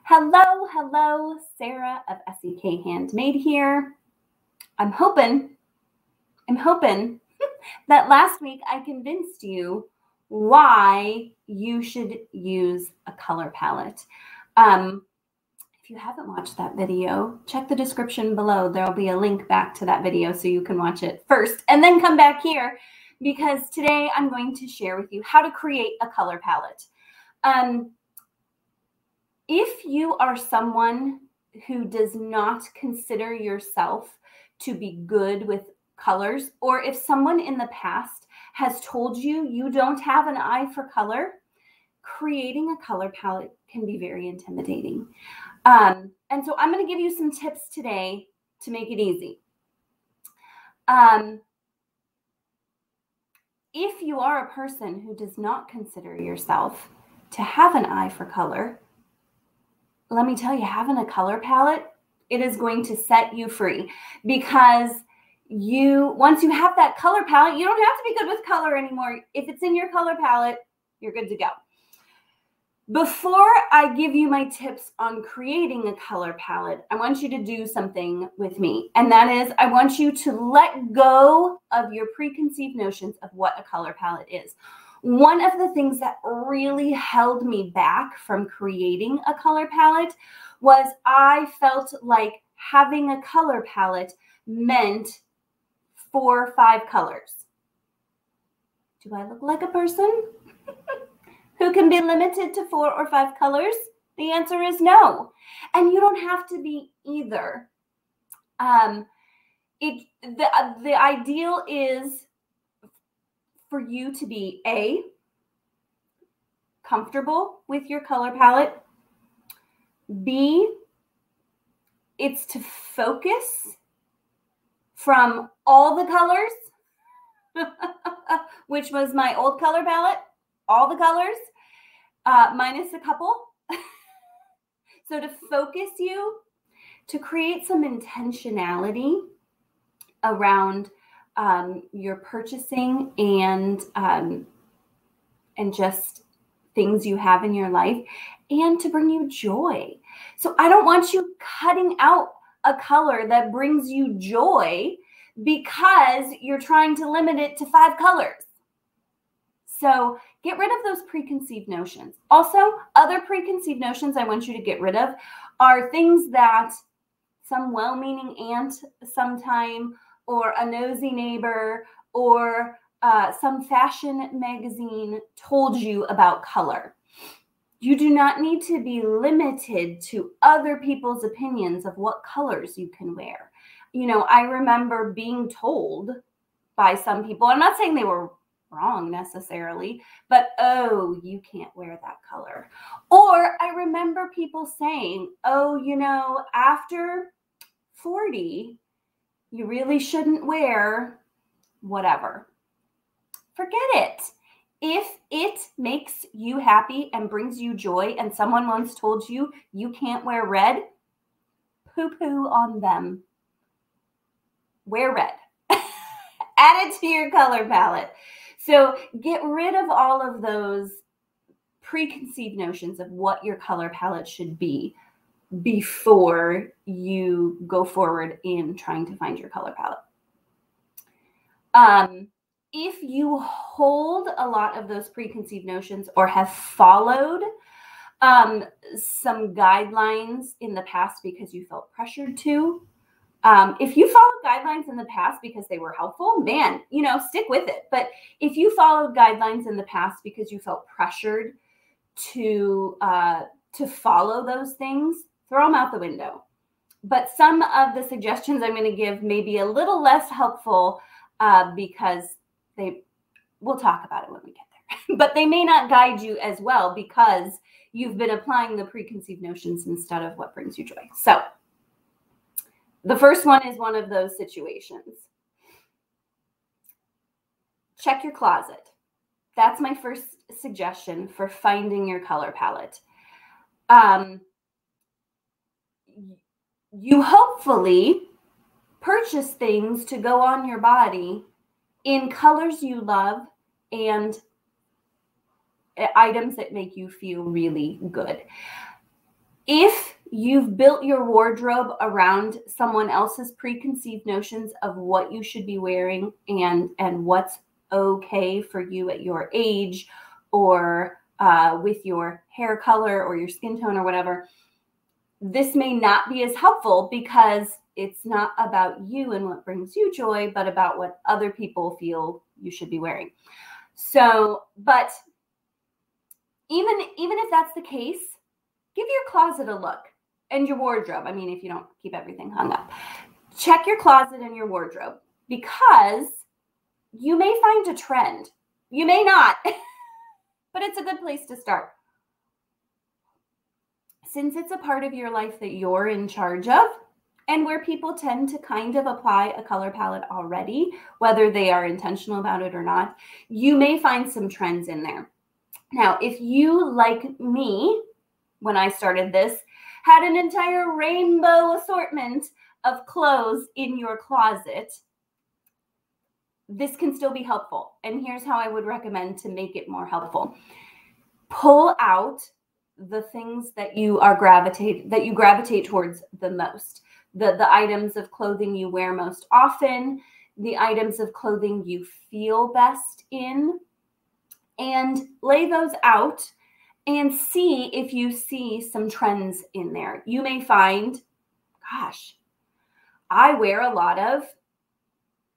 Hello, Sarah of SEK Handmade here. I'm hoping that last week I convinced you why you should use a color palette. If you haven't watched that video, check the description below. There'll be a link back to that video so you can watch it first and then come back here, because today I'm going to share with you how to create a color palette. If you are someone who does not consider yourself to be good with colors, or if someone in the past has told you you don't have an eye for color, creating a color palette can be very intimidating. And so I'm going to give you some tips today to make it easy. If you are a person who does not consider yourself to have an eye for color, let me tell you, having a color palette, it is going to set you free, because once you have that color palette, you don't have to be good with color anymore. If it's in your color palette, you're good to go. Before I give you my tips on creating a color palette, I want you to do something with me. And that is, I want you to let go of your preconceived notions of what a color palette is. One of the things that really held me back from creating a color palette was I felt like having a color palette meant 4 or 5 colors. Do I look like a person who can be limited to 4 or 5 colors? The answer is no. And you don't have to be either. The ideal is for you to be A, comfortable with your color palette. B, it's to focus from all the colors, which was my old color palette, all the colors, minus a couple. So to focus you, to create some intentionality around your purchasing and just things you have in your life, and to bring you joy. So I don't want you cutting out a color that brings you joy because you're trying to limit it to 5 colors. So get rid of those preconceived notions. Also, other preconceived notions I want you to get rid of are things that some well-meaning aunt sometime, or a nosy neighbor, or some fashion magazine told you about color. You do not need to be limited to other people's opinions of what colors you can wear. You know, I remember being told by some people, I'm not saying they were wrong necessarily, but, oh, you can't wear that color. Or I remember people saying, oh, you know, after 40, you really shouldn't wear whatever. Forget it. If it makes you happy and brings you joy, and someone once told you you can't wear red, poo-poo on them. Wear red. Add it to your color palette. So get rid of all of those preconceived notions of what your color palette should be before you go forward in trying to find your color palette. If you hold a lot of those preconceived notions, or have followed some guidelines in the past because you felt pressured to, if you followed guidelines in the past because they were helpful, man, you know, stick with it. But if you followed guidelines in the past because you felt pressured to follow those things, throw them out the window. But some of the suggestions I'm going to give may be a little less helpful because we'll talk about it when we get there. But they may not guide you as well because you've been applying the preconceived notions instead of what brings you joy. So the first one is one of those situations. Check your closet. That's my first suggestion for finding your color palette. You hopefully purchase things to go on your body in colors you love and items that make you feel really good. If you've built your wardrobe around someone else's preconceived notions of what you should be wearing and what's okay for you at your age, or with your hair color or your skin tone or whatever, this may not be as helpful, because it's not about you and what brings you joy, but about what other people feel you should be wearing. So, but even if that's the case, give your closet a look and your wardrobe. I mean, if you don't keep everything hung up, check your closet and your wardrobe, because you may find a trend. You may not, but it's a good place to start. Since it's a part of your life that you're in charge of, and where people tend to kind of apply a color palette already, whether they are intentional about it or not, you may find some trends in there. Now, if you, like me, when I started this, had an entire rainbow assortment of clothes in your closet, this can still be helpful. And here's how I would recommend to make it more helpful. Pull out the things that you gravitate towards the most. The items of clothing you wear most often, the items of clothing you feel best in, and lay those out and see if you see some trends in there. You may find, gosh, I wear a lot of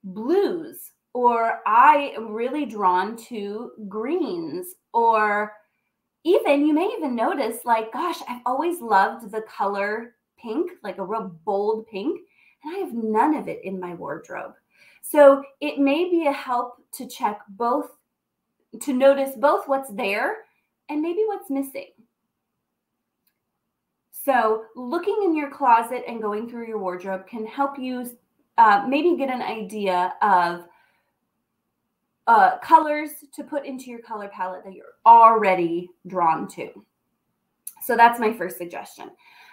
blues, or I am really drawn to greens, or even you may even notice, like, gosh, I've always loved the color pink, like a real bold pink, and I have none of it in my wardrobe. So it may be a help to check both, to notice both what's there and maybe what's missing. So looking in your closet and going through your wardrobe can help you maybe get an idea of colors to put into your color palette that you're already drawn to. So that's my first suggestion.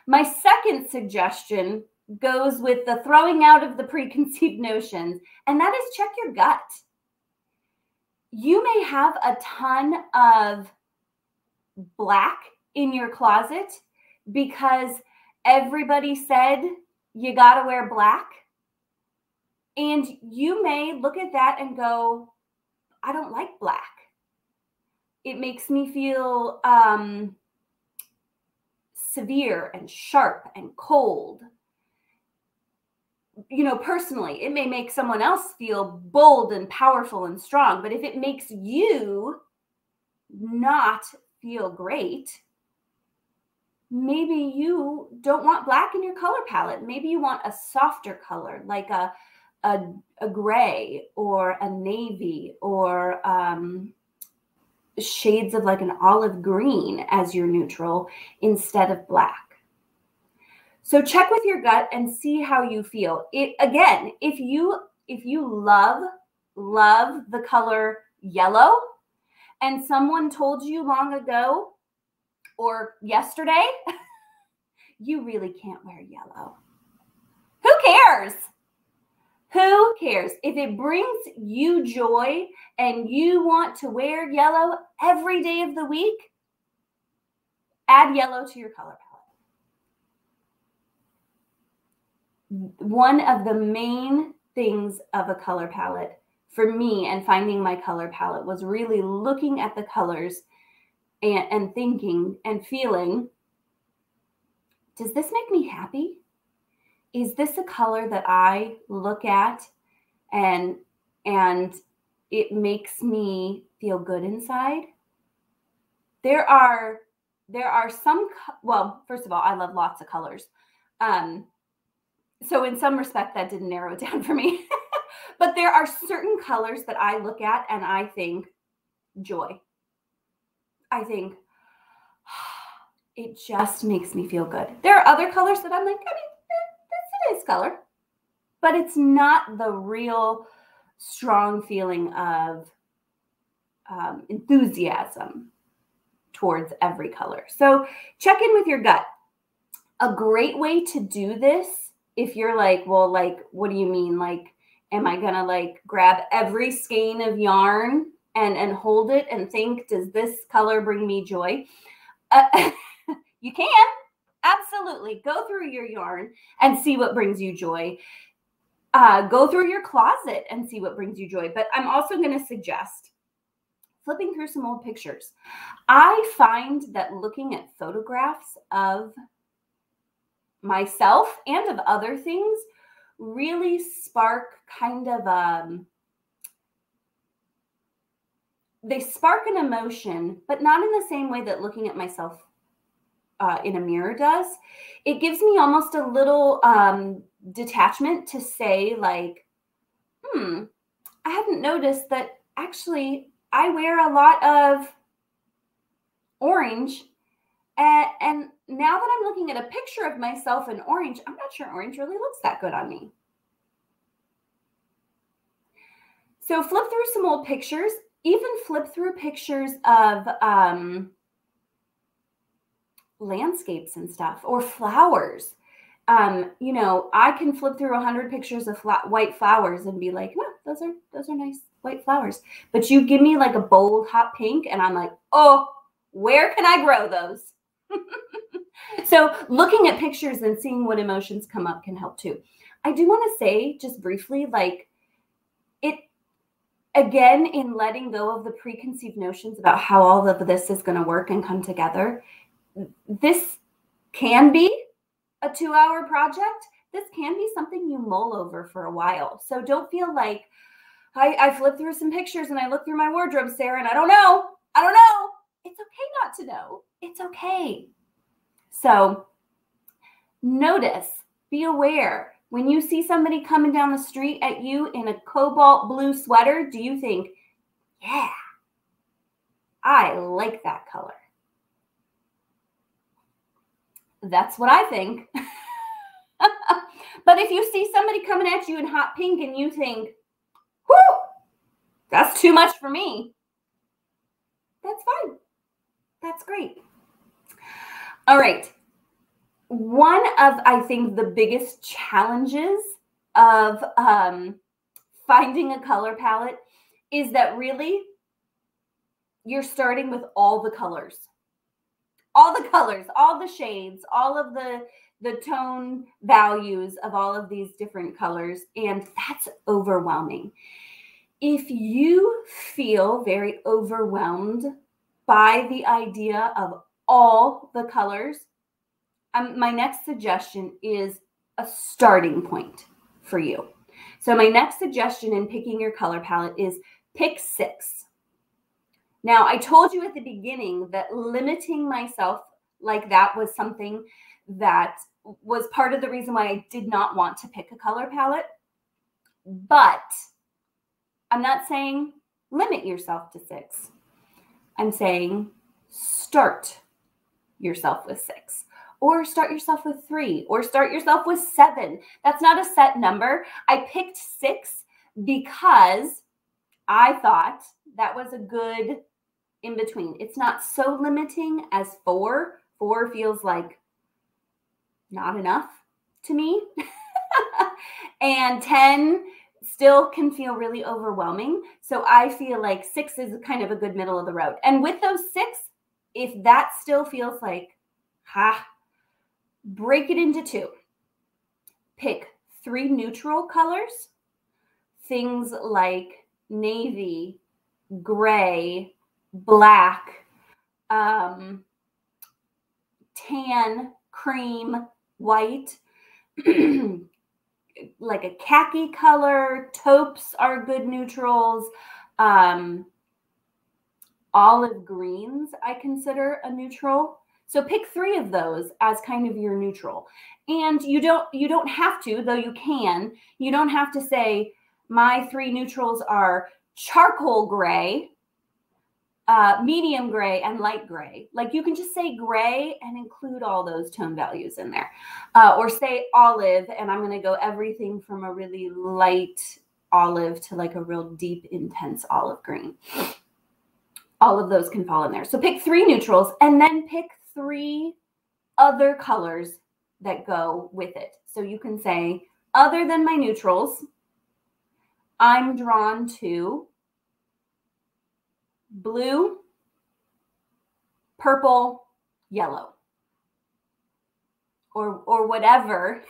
My second suggestion goes with the throwing out of the preconceived notions, and that is check your gut. You may have a ton of black in your closet because everybody said you got to wear black. And you may look at that and go, I don't like black. It makes me feel severe and sharp and cold. You know, personally, it may make someone else feel bold and powerful and strong, but if it makes you not feel great, maybe you don't want black in your color palette. Maybe you want a softer color, like a gray or a navy, or shades of like an olive green as your neutral instead of black. So check with your gut and see how you feel. Again, if you love the color yellow, and someone told you long ago or yesterday, you really can't wear yellow. Who cares? Who cares? If it brings you joy and you want to wear yellow every day of the week, add yellow to your color palette. One of the main things of a color palette for me and finding my color palette was really looking at the colors and thinking and feeling, does this make me happy? Is this a color that I look at and it makes me feel good inside? There are some, well, first of all, I love lots of colors. So in some respect, that didn't narrow it down for me. But there are certain colors that I look at and I think joy. I think it just makes me feel good. There are other colors that I'm like, I mean, that's a nice color, but it's not the real strong feeling of enthusiasm towards every color. So check in with your gut. A great way to do this, if you're like, well, like, what do you mean? Like, am I gonna like grab every skein of yarn and hold it and think, does this color bring me joy? You can. Absolutely. Go through your yarn and see what brings you joy. Go through your closet and see what brings you joy. But I'm also going to suggest flipping through some old pictures. I find that looking at photographs of myself and of other things really spark kind of they spark an emotion, but not in the same way that looking at myself in a mirror does. It gives me almost a little detachment to say like, I hadn't noticed that actually I wear a lot of orange. And now that I'm looking at a picture of myself in orange, I'm not sure orange really looks that good on me. So flip through some old pictures, even flip through pictures of landscapes and stuff or flowers. You know, I can flip through 100 pictures of white flowers and be like, oh, those are nice white flowers. But you give me like a bold hot pink and I'm like, oh, where can I grow those? So looking at pictures and seeing what emotions come up can help too. I do want to say just briefly, like it, again, in letting go of the preconceived notions about how all of this is going to work and come together, this can be a 2-hour project. This can be something you mull over for a while. So don't feel like I flipped through some pictures and I looked through my wardrobe, Sarah, and I don't know. It's okay not to know. It's okay. So notice, be aware. When you see somebody coming down the street at you in a cobalt blue sweater, do you think, yeah, I like that color? That's what I think. But if you see somebody coming at you in hot pink and you think, whoo, that's too much for me, that's fine. That's great. All right. One of, I think, the biggest challenges of finding a color palette is that really you're starting with all the colors, all the shades, all of the tone values of all of these different colors. And that's overwhelming. If you feel very overwhelmed by the idea of all the colors, my next suggestion is a starting point for you. So my next suggestion in picking your color palette is pick 6. Now, I told you at the beginning that limiting myself like that was something that was part of the reason why I did not want to pick a color palette. But I'm not saying limit yourself to 6. I'm saying start yourself with 6. Or start yourself with 3, or start yourself with 7. That's not a set number. I picked 6 because I thought that was a good in between. It's not so limiting as 4. 4 feels like not enough to me. And 10 still can feel really overwhelming. So I feel like 6 is kind of a good middle of the road. And with those 6, if that still feels like, break it into 2. Pick 3 neutral colors, things like navy, gray, black, tan, cream, white, like a khaki color. Taupes are good neutrals. Olive greens I consider a neutral. So pick 3 of those as kind of your neutral. And you don't have to, though you can. You don't have to say my 3 neutrals are charcoal gray, medium gray, and light gray. Like you can just say gray and include all those tone values in there. Or say olive, and I'm going to go everything from a really light olive to like a real deep, intense olive green. All of those can fall in there. So pick 3 neutrals and then pick 3 other colors that go with it. So you can say, other than my neutrals, I'm drawn to blue, purple, yellow. or whatever,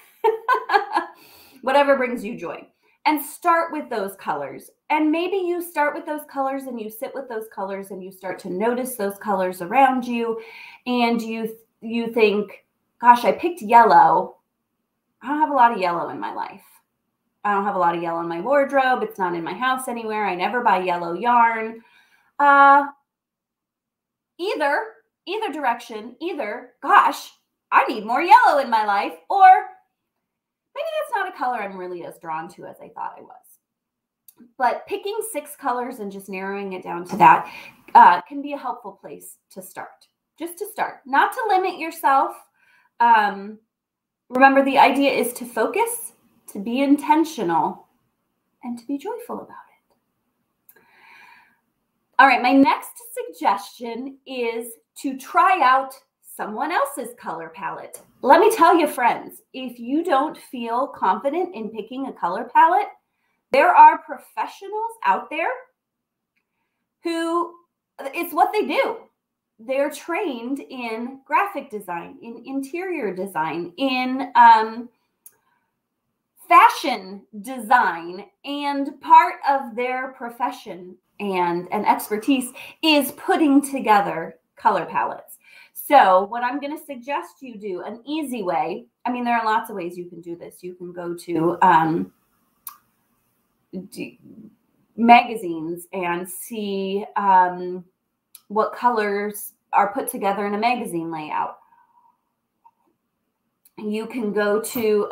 whatever brings you joy. And start with those colors. And maybe you start with those colors and you sit with those colors and you start to notice those colors around you. And you think, gosh, I picked yellow. I don't have a lot of yellow in my life. I don't have a lot of yellow in my wardrobe. It's not in my house anywhere. I never buy yellow yarn. Either direction, gosh, I need more yellow in my life, or maybe that's not a color I'm really as drawn to as I thought I was. But picking 6 colors and just narrowing it down to that can be a helpful place to start. Just to start, not to limit yourself. Remember, the idea is to focus, to be intentional, and to be joyful about it. All right, my next suggestion is to try out someone else's color palette. Let me tell you, friends, if you don't feel confident in picking a color palette, there are professionals out there who, it's what they do. They're trained in graphic design, in interior design, in fashion design, and part of their profession and expertise is putting together color palettes. So what I'm going to suggest you do, an easy way, I mean, there are lots of ways you can do this. You can go to magazines and see what colors are put together in a magazine layout. You can go to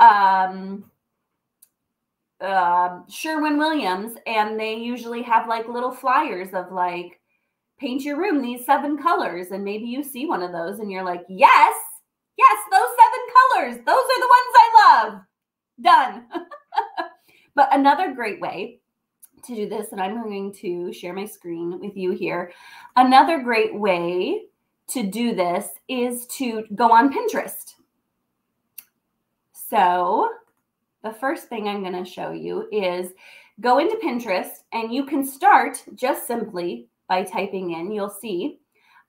Sherwin-Williams, and they usually have like little flyers of like, paint your room these 7 colors, and maybe you see one of those and you're like, yes, those 7 colors, those are the ones I love. Done. But another great way to do this, and I'm going to share my screen with you here. Another great way to do this is to go on Pinterest. So the first thing I'm going to show you is go into Pinterest, and you can start just simply by typing in, you'll see,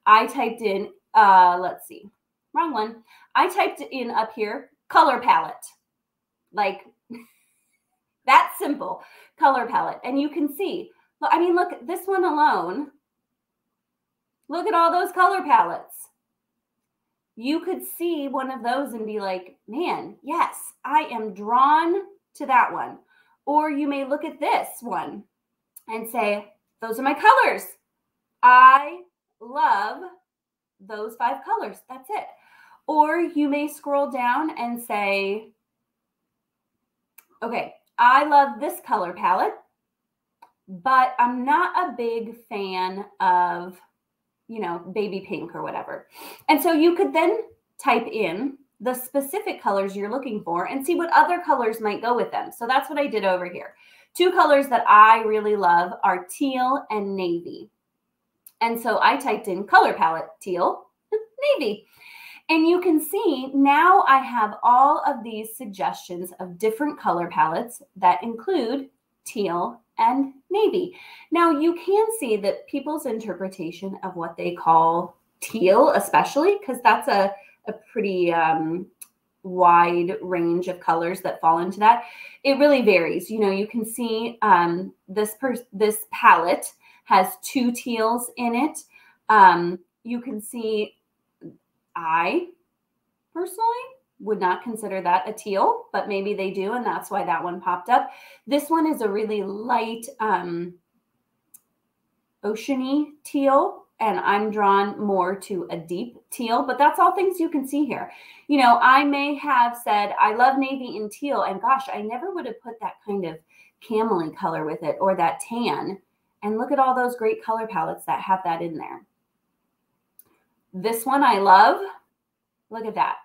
I typed in, let's see, wrong one. I typed in up here, color palette, like that simple, color palette. And you can see, I mean, look, this one alone, look at all those color palettes. You could see one of those and be like, man, yes, I am drawn to that one. Or you may look at this one and say, those are my colors. I love those 5 colors. That's it. Or you may scroll down and say, okay, I love this color palette, but I'm not a big fan of, you know, baby pink or whatever. And so you could then type in the specific colors you're looking for and see what other colors might go with them. So that's what I did over here. 2 colors that I really love are teal and navy. And so I typed in color palette, teal, navy. And you can see now I have all of these suggestions of different color palettes that include teal and navy. Now you can see that people's interpretation of what they call teal, especially because that's a pretty wide range of colors that fall into that. It really varies. You know, you can see this palette has 2 teals in it. You can see, I personally would not consider that a teal, but maybe they do, and that's why that one popped up. This one is a really light oceany teal, and I'm drawn more to a deep teal, but that's all things you can see here. You know, I may have said, I love navy and teal, and gosh, I never would have put that kind of camely color with it or that tan. And look at all those great color palettes that have that in there. This one I love. Look at that.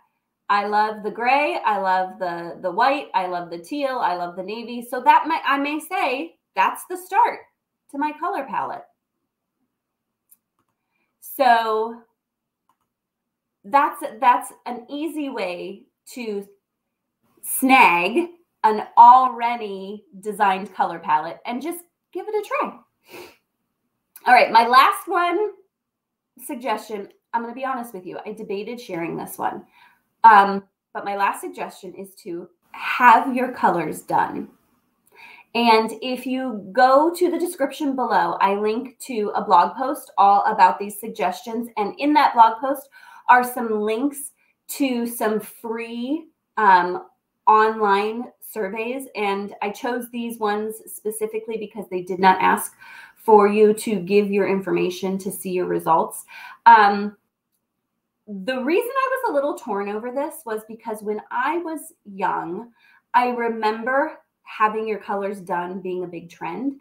I love the gray. I love the white. I love the teal. I love the navy. So that I may say that's the start to my color palette. So that's an easy way to snag an already designed color palette and just give it a try. All right, my last one suggestion, I'm going to be honest with you. I debated sharing this one. But my last suggestion is to have your colors done. And if you go to the description below, I link to a blog post all about these suggestions. And in that blog post are some links to some free online surveys. And I chose these ones specifically because they did not ask for you to give your information to see your results. The reason I was a little torn over this was because when I was young, I remember having your colors done being a big trend.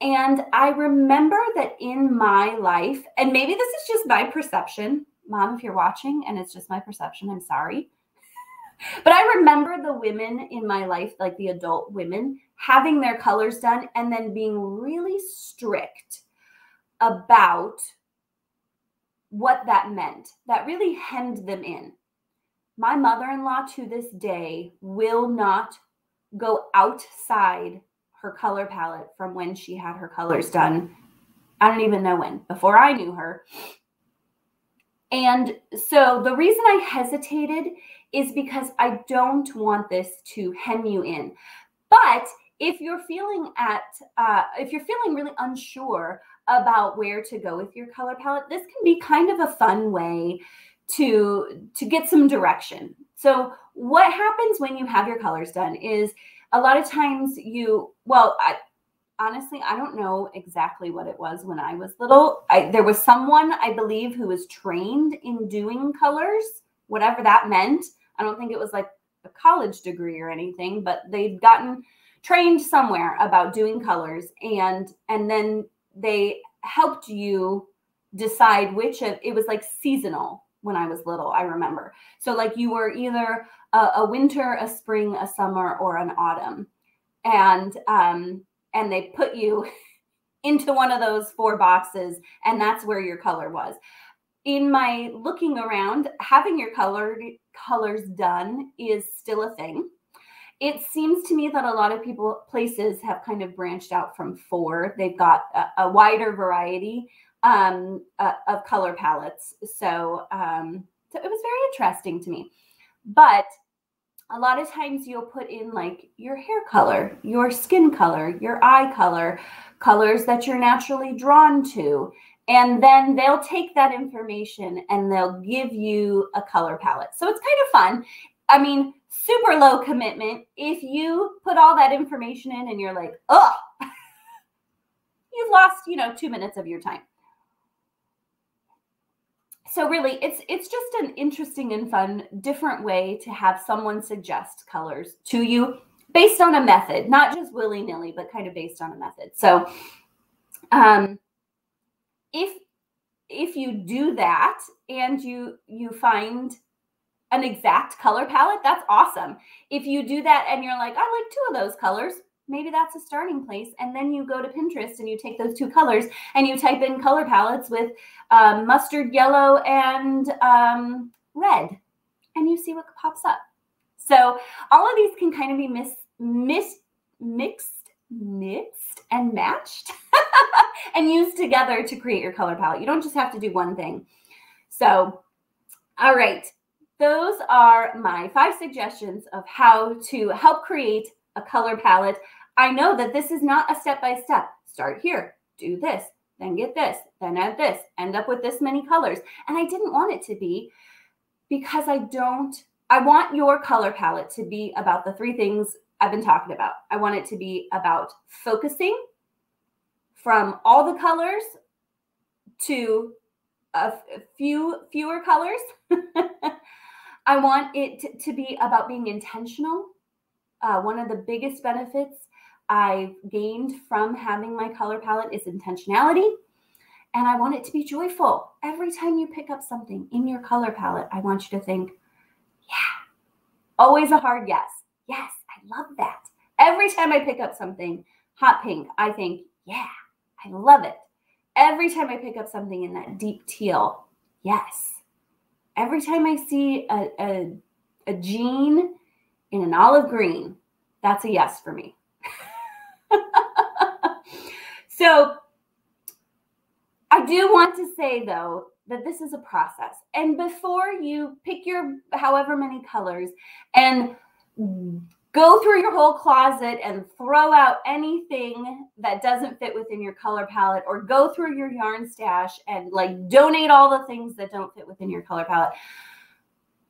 And I remember that in my life, and maybe this is just my perception, Mom, if you're watching and it's just my perception, I'm sorry. But I remember the women in my life, like the adult women, having their colors done and then being really strict about what that meant. That really hemmed them in. My mother-in-law to this day will not go outside her color palette from when she had her colors done. I don't even know when, before I knew her. And so the reason I hesitated is because I don't want this to hem you in. But if you're feeling really unsure about where to go with your color palette, this can be kind of a fun way to get some direction. So what happens when you have your colors done is a lot of times honestly, I don't know exactly what it was when I was little. There was someone, I believe, who was trained in doing colors, whatever that meant. I don't think it was like a college degree or anything, but they'd gotten trained somewhere about doing colors. And then they helped you decide it was like seasonal when I was little, I remember. So like you were either a winter, a spring, a summer, or an autumn. And they put you into one of those 4 boxes, and that's where your color was. In my looking around, having your colors done is still a thing. It seems to me that a lot of places have kind of branched out from 4. They've got a wider variety of color palettes. So it was very interesting to me. But a lot of times you'll put in like your hair color, your skin color, your eye color, colors that you're naturally drawn to. And then they'll take that information and they'll give you a color palette. So it's kind of fun. I mean, super low commitment. If you put all that information in and you're like, oh, you've lost, 2 minutes of your time. So really, it's just an interesting and fun, different way to have someone suggest colors to you based on a method, not just willy-nilly, but kind of based on a method. So if you do that and you find an exact color palette, that's awesome. If you do that and you're like, I like 2 of those colors, maybe that's a starting place. And then you go to Pinterest and you take those 2 colors and you type in color palettes with mustard yellow and red, and you see what pops up. So all of these can kind of be mixed and matched and used together to create your color palette. You don't just have to do one thing. So, all right. Those are my 5 suggestions of how to help create a color palette. I know that this is not a step-by-step. Start here, do this, then get this, then add this, end up with this many colors. And I didn't want it to be, because I want your color palette to be about the 3 things I've been talking about. I want it to be about focusing from all the colors to fewer colors. I want it to be about being intentional. One of the biggest benefits I've gained from having my color palette is intentionality. And I want it to be joyful. Every time you pick up something in your color palette, I want you to think, yeah, always a hard yes. Yes, I love that. Every time I pick up something hot pink, I think, yeah, I love it. Every time I pick up something in that deep teal, yes. Every time I see a jean in an olive green, that's a yes for me. So I do want to say, though, that this is a process. And before you pick your however many colors and go through your whole closet and throw out anything that doesn't fit within your color palette, or go through your yarn stash and like donate all the things that don't fit within your color palette,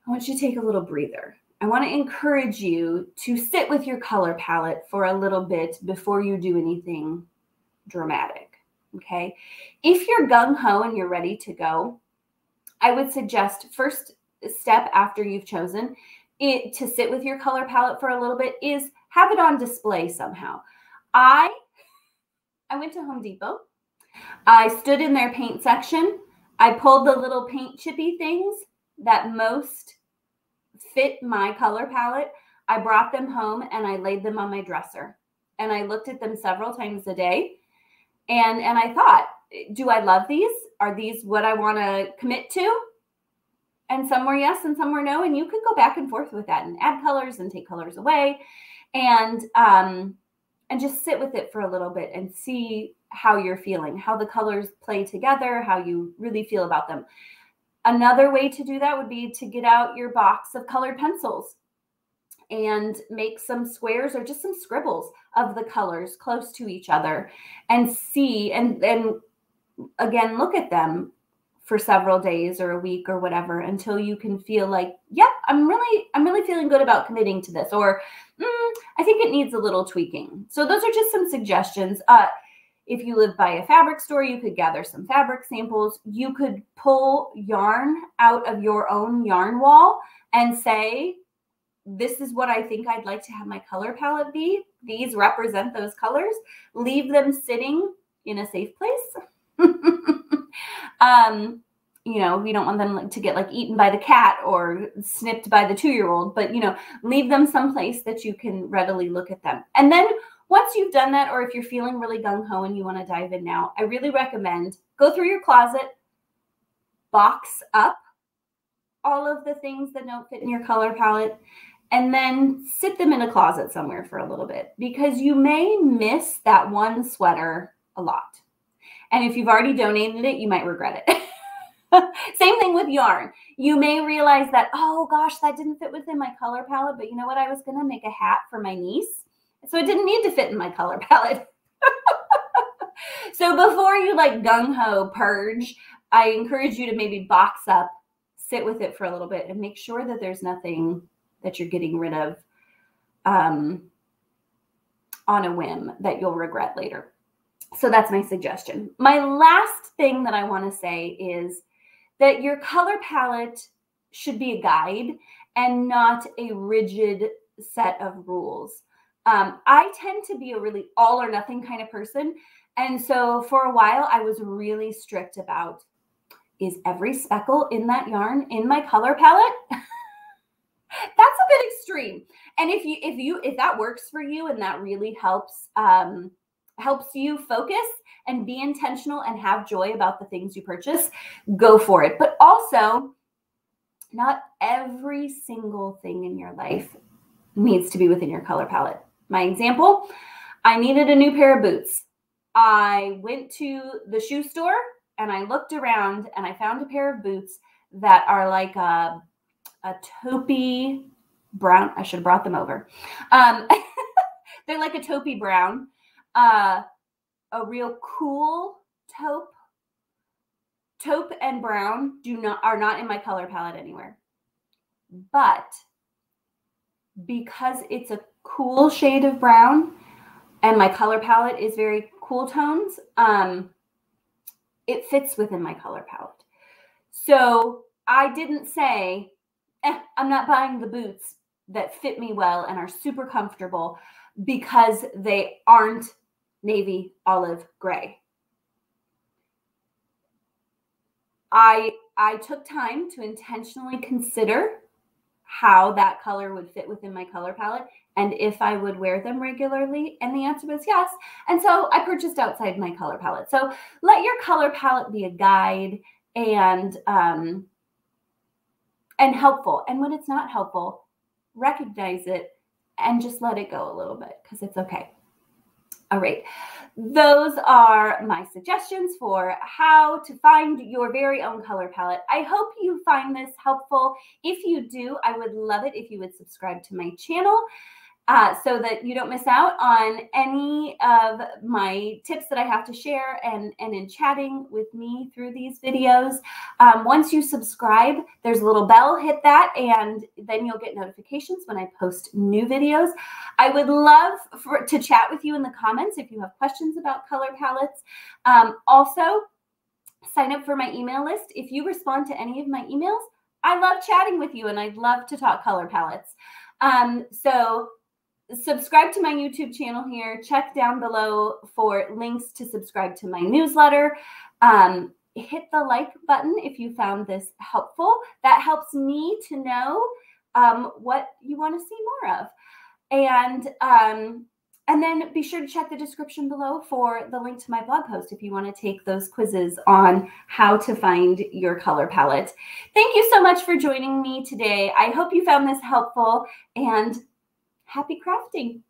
I want you to take a little breather. I want to encourage you to sit with your color palette for a little bit before you do anything dramatic, okay? If you're gung-ho and you're ready to go, I would suggest first step after you've chosen it to sit with your color palette for a little bit is have it on display somehow. I went to Home Depot. I stood in their paint section. I pulled the little paint chippy things that most fit my color palette. I brought them home and I laid them on my dresser. And I looked at them several times a day. And I thought, do I love these? Are these what I want to commit to? And some were yes and some were no. And you could go back and forth with that and add colors and take colors away and just sit with it for a little bit and see how you're feeling, how the colors play together, how you really feel about them. Another way to do that would be to get out your box of colored pencils and make some squares or just some scribbles of the colors close to each other and see, and again, look at them for several days or a week or whatever until you can feel like, yep, I'm really feeling good about committing to this, or I think it needs a little tweaking. So those are just some suggestions. If you live by a fabric store, you could gather some fabric samples. You could pull yarn out of your own yarn wall and say, this is what I think I'd like to have my color palette be. These represent those colors. Leave them sitting in a safe place. You know, we don't want them to get like eaten by the cat or snipped by the 2-year-old, but, you know, leave them someplace that you can readily look at them. And then once you've done that, or if you're feeling really gung-ho and you want to dive in now, I really recommend go through your closet, box up all of the things that don't fit in your color palette, and then sit them in a closet somewhere for a little bit, because you may miss that one sweater a lot. And if you've already donated it, you might regret it. Same thing with yarn. You may realize that, oh gosh, that didn't fit within my color palette, but you know what? I was going to make a hat for my niece, so it didn't need to fit in my color palette. So before you like gung-ho purge, I encourage you to maybe box up, sit with it for a little bit, and make sure that there's nothing that you're getting rid of on a whim that you'll regret later. So that's my suggestion. My last thing that I want to say is that your color palette should be a guide and not a rigid set of rules. I tend to be a really all or nothing kind of person. And so for a while, I was really strict about, is every speckle in that yarn in my color palette? That's a bit extreme. And if that works for you and that really helps you focus and be intentional and have joy about the things you purchase, go for it. But also, not every single thing in your life needs to be within your color palette. My example, I needed a new pair of boots. I went to the shoe store and I looked around and I found a pair of boots that are like a taupey brown. I should have brought them over. They're like a taupey brown. A real cool taupe. Taupe and brown are not in my color palette anywhere. But because it's a cool shade of brown and my color palette is very cool tones, it fits within my color palette. So I didn't say, I'm not buying the boots that fit me well and are super comfortable because they aren't navy, olive, gray. I took time to intentionally consider how that color would fit within my color palette and if I would wear them regularly. And the answer was yes. And so I purchased outside my color palette. So let your color palette be a guide and helpful. And when it's not helpful, recognize it and just let it go a little bit, because it's okay. All right. Those are my suggestions for how to find your very own color palette. I hope you find this helpful. If you do, I would love it if you would subscribe to my channel so that you don't miss out on any of my tips that I have to share and in chatting with me through these videos. Once you subscribe, there's a little bell, hit that, and then you'll get notifications when I post new videos. I would love to chat with you in the comments if you have questions about color palettes. Also, sign up for my email list. If you respond to any of my emails, I love chatting with you and I'd love to talk color palettes. So subscribe to my YouTube channel here. Check down below for links to subscribe to my newsletter. Hit the like button if you found this helpful. That helps me to know what you want to see more of. And then be sure to check the description below for the link to my blog post if you want to take those quizzes on how to find your color palette. Thank you so much for joining me today. I hope you found this helpful, and happy crafting.